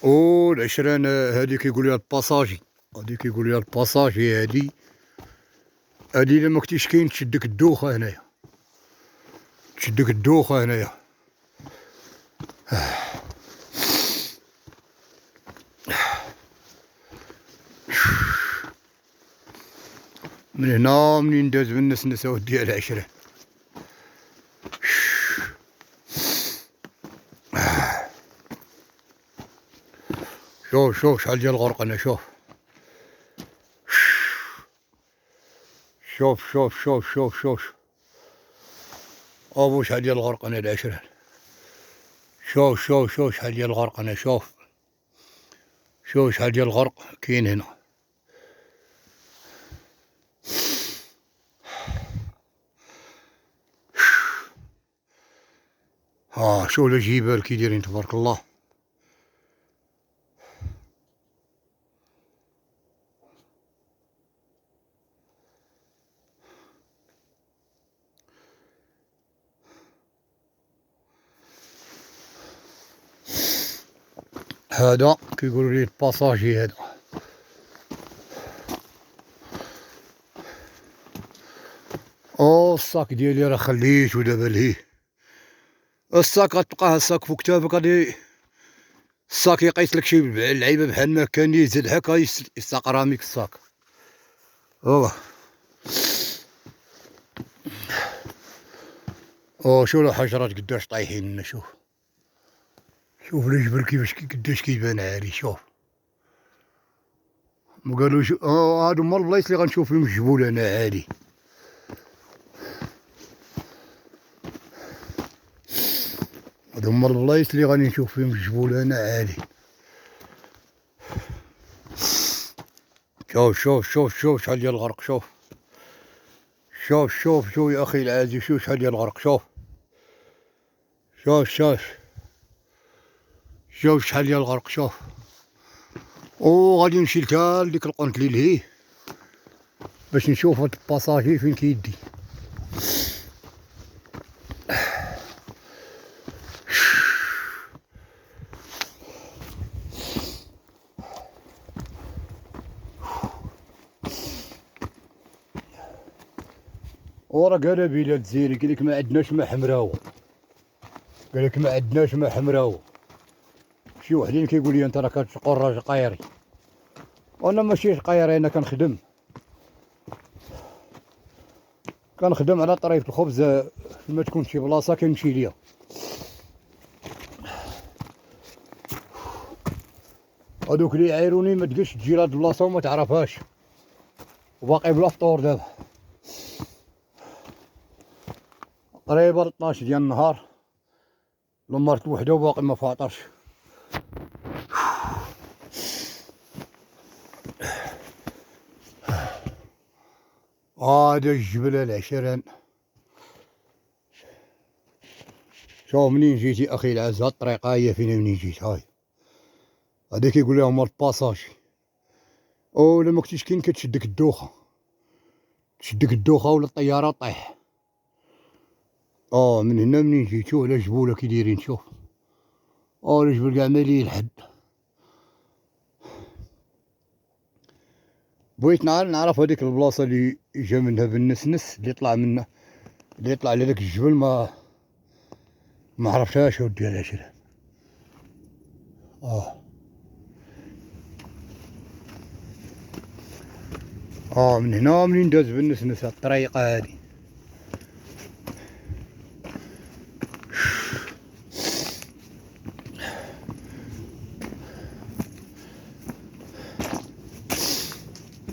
او العشرين هادي كيقولوا لها الباساجي، هادي كيقولوا لها الباساجي. هادي الا ما كنتيش كاين تشدك الدوخه هنايا، تشدك الدوخه هنايا. من هنا منين داز بالنسنسه وديها العشرين. شوف شحال ديال الغرق انا. شوف ابو شحال ديال الغرق انا العشرين. شوف شحال ديال الغرق انا. شوف شحال ديال الغرق كاين هنا. شوف الجبال كي دايرين تبارك الله. هذا كيقولوا لي الباساجي. هذا الصاك ديالي راه خليته دابا لهيه. الصاك غتلقاه الصاك فوق كتافك. غادي الصاك يقيس لك شي لعيبه بحال ما كان يزيد هكا يستقراميك الصاك. شوف الحشرات قداش طايحين لنا. شوف الجبل كيفاش قداش كيبان عالي. شوف ما قالوش هادو هما البلايص اللي غنشوف فيهم الجبول انا عالي. هادو هما البلايص اللي غادي نشوف فيهم الجبول انا عالي. شوف شحال ديال الغرق. شوف يا اخي العزيز. شوف شحال ديال الغرق. شوف شحال ديال الغرق. شوف غادي نمشي لتا لديك القنت اللي لهيه باش نشوف هاد الباساجي فين كيدي. ورا قال بلاد الجزائري قالك ما عندناش ما حمراوه. قالك ما عندناش ما حمراوه. شي وحدين كيقول لي انت راه كتقرج قايري. وانا ماشي قايري، انا كنخدم على طريف الخبز. ما تكون شي بلاصه كنمشي ليها. هادوك اللي يعايروني ما تقولش تجي لهاد البلاصه وما تعرفهاش وباقي بلا فطور. دابا قريبه 12 ديال النهار، لمرت وحده وباقي ما فاطرش. هذا الجبل العشرين. شوف منين جيتي اخي العز. هاد الطريقه هي فين منين جيت. هادي كيقول لهم الباساجي. الا ما كنتيش كاين كتشدك الدوخه، ولا الطياره طيح. من هنا منين جيت. شوف على جبوله كي دايرين. شوف الجبل كاع مالي الحد. بغيت نعرف هذيك البلاصه اللي جا منها بالنسنس، اللي طلع على داك الجبل. ما عرفتهاش ودي العشرين. من هنا منين داز بالنسنس الطريقه هادي.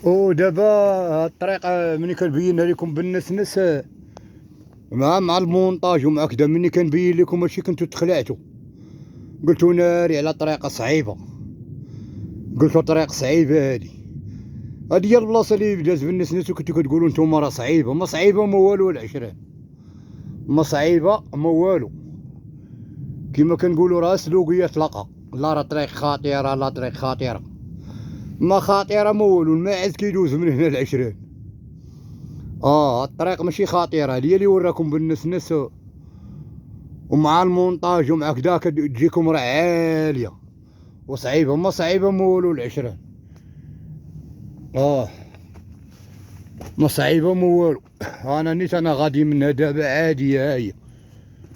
ودابا الطريقه ملي كنبينها لكم بالنسنس مع المونطاج ومع كدا، ملي كنبين لكم هادشي كنتو تخلعتو. قلتو ناري على طريقه صعيبه. قلتو طريق صعيبه هادي هي البلاصه اللي داز بالنسنس. وكنتو كتقولوا نتوما راه صعيبه. ما صعيبه ما والو العشرين. ما صعيبه ما والو. كيما كنقولوا راه سلوقيه طلقه. لا راه طريق خطيره، لا طريق خطيره. ما خطيره ما والو. الماعز كيدوز من هنا العشرين. الطريق ماشي خطيره. هي اللي وراكم بالنسنس ومع المونطاج ومع كدا كتجيكم راه عاليه. وصعيبة ما صعيبة ما والو العشرين. ما صعيبة ما والو. انا نيت انا غادي منها دابا عادية هاهي.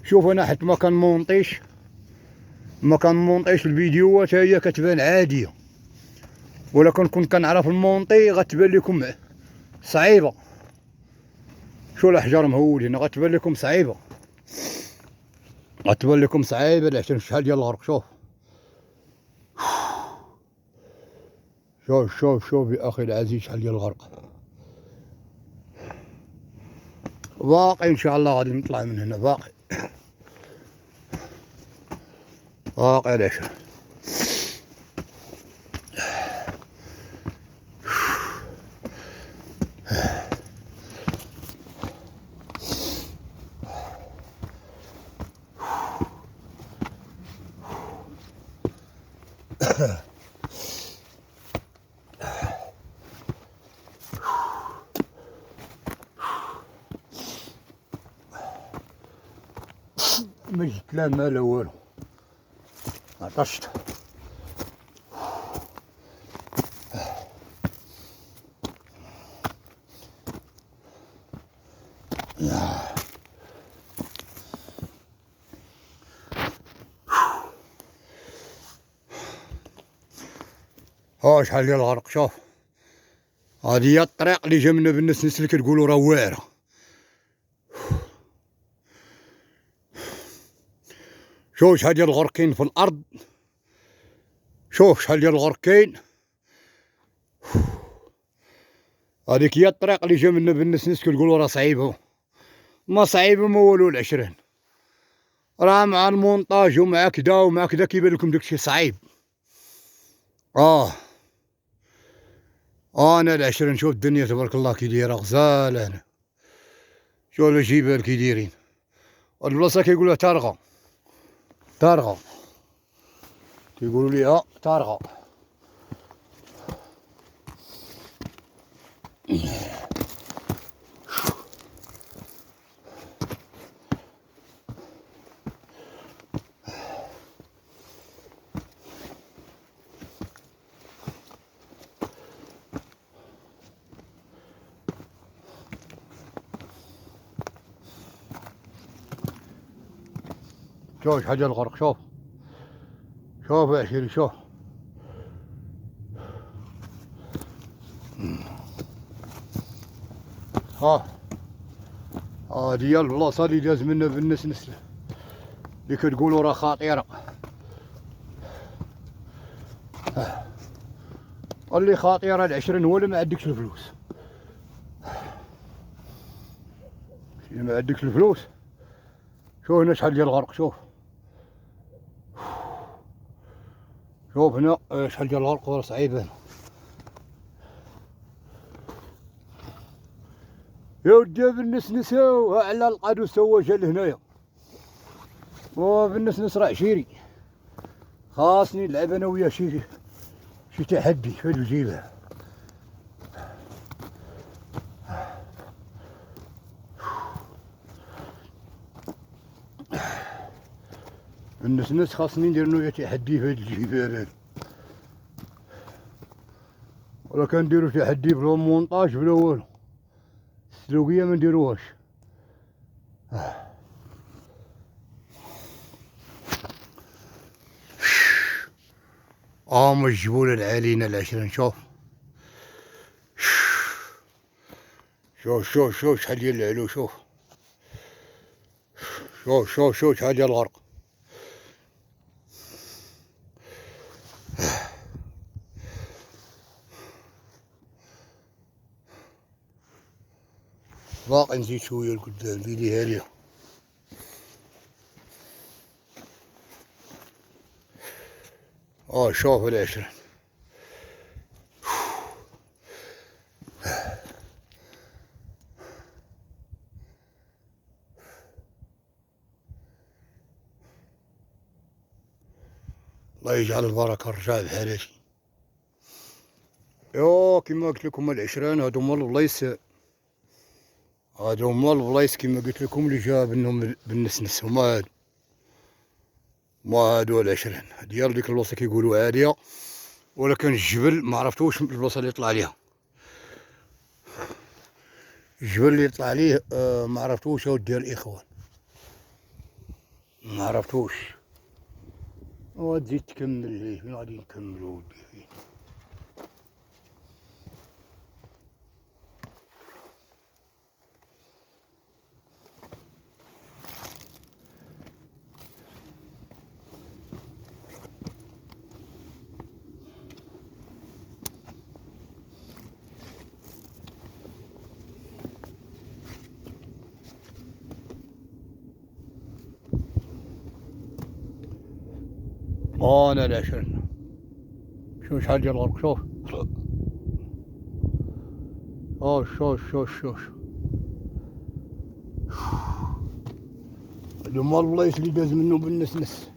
شوف انا حيت ما كنمونطيش الفيديوهات هي كتبان عادية، ولكن كنت كنعرف المونطي غتبان لكم صعيبة. شو الاحجار مهولين غتبان لكم صعيبة، العشرين شحال ديال الغرق. شوف يا اخي العزيز شحال ديال الغرق. باقي ان شاء الله غادي نطلع من هنا، باقي العشرين. ما جيت لا ما لا والو، عطشت. شحال ديال الغرق. شوف هادي هي الطريق اللي جا منا بالناس اللي كتقولوا راه واعره. شوف شحال ديال الغرق كاين في الارض، شوف شحال ديال الغرق كاين. هذيك هي الطريق اللي جا منا بالناس كتقولوا راه صعيبه. ما صعيبه ما والو العشرين، راه مع المونطاج ومع كذا كيبان لكم داكشي صعيب. انا العشرين شوف الدنيا تبارك الله كي دايره غزاله هنا. شوف الجبال كي دايرين، هاد البلاصه كيقولوها تارغه كيقولوا ليها تارغه. شوف شحال ديال الغرق. شوف يا عشيري شوف. هادي هي البلاصه اللي داز منا بالناس اللي كتقولوا راه خطيره. اللي خطيره العشرين هو اللي ما عندكش الفلوس. اللي ما عندكش الفلوس. شوف هنا شحال ديال الغرق. شوف هنا شحال ديال الغرق راه صعيب هنا. يا ودي بالناس نساو على القادو سوا جا لهنايا، وبالناس راه عشيري. خاصني نلعب انا وياه شي تحدي في هاد الجبال. الناس خاصني ندير انا وياه تحدي في هاد الجبال هادي، ولا كنديرو تحدي بلا مونطاج بلا والو. السلوكية ما نديروهاش. ما الجبول العاليين العشرين. شوف شحال ديال العلو. شوف شحال ديال الغرق. باقي نزيد شويه لقدام ليلي هاديه. شوف العشرين. الله يجعل البركه الرجاء بحال هادي. كيما قلت لكم العشرين هادو هما البلايص كيما قلت لكم اللي جا منهم بالنسنس. هما ما هادو العشرين ديال ديك البلاصة كيقولوا عالية، ولكن الجبل ما عرفتوش البلاصة اللي طلع عليها. الجبل اللي طلع عليه ما عرفتوش اودي الاخوان، ما عرفتوش. وتزيد تكمل ليه فين غادي نكملو ودي فين. انا العشرين شوف شحال ديال الغرق. شوف شوف هادو هما البلايص اللي داز منو بالنسنس.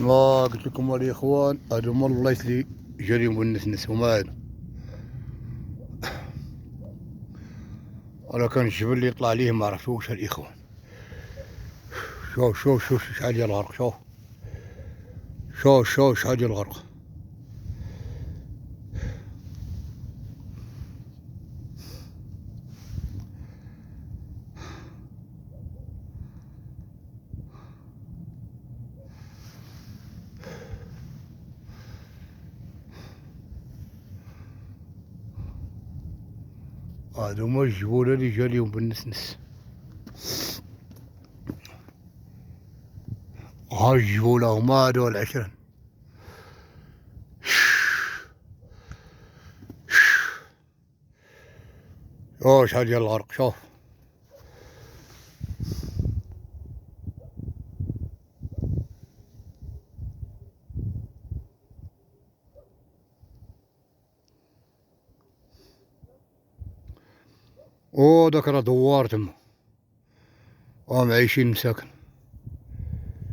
ما قلت لكم الاخوان هادو هما البلايص اللي جاريهم بالنسنس هما هادو. ولكن الجبل اللي طلع عليه ما عرفتوش الاخوان. شوف شحال ديال الغرق. شوف شحال ديال الغرق. هادو هما الجبولة اللي جاليهم بالنسنس. ها الجبولة هما هادو العشرين. شحال ديال الغرق. شوف داك راه دوار تما، راهم عايشين مساكن.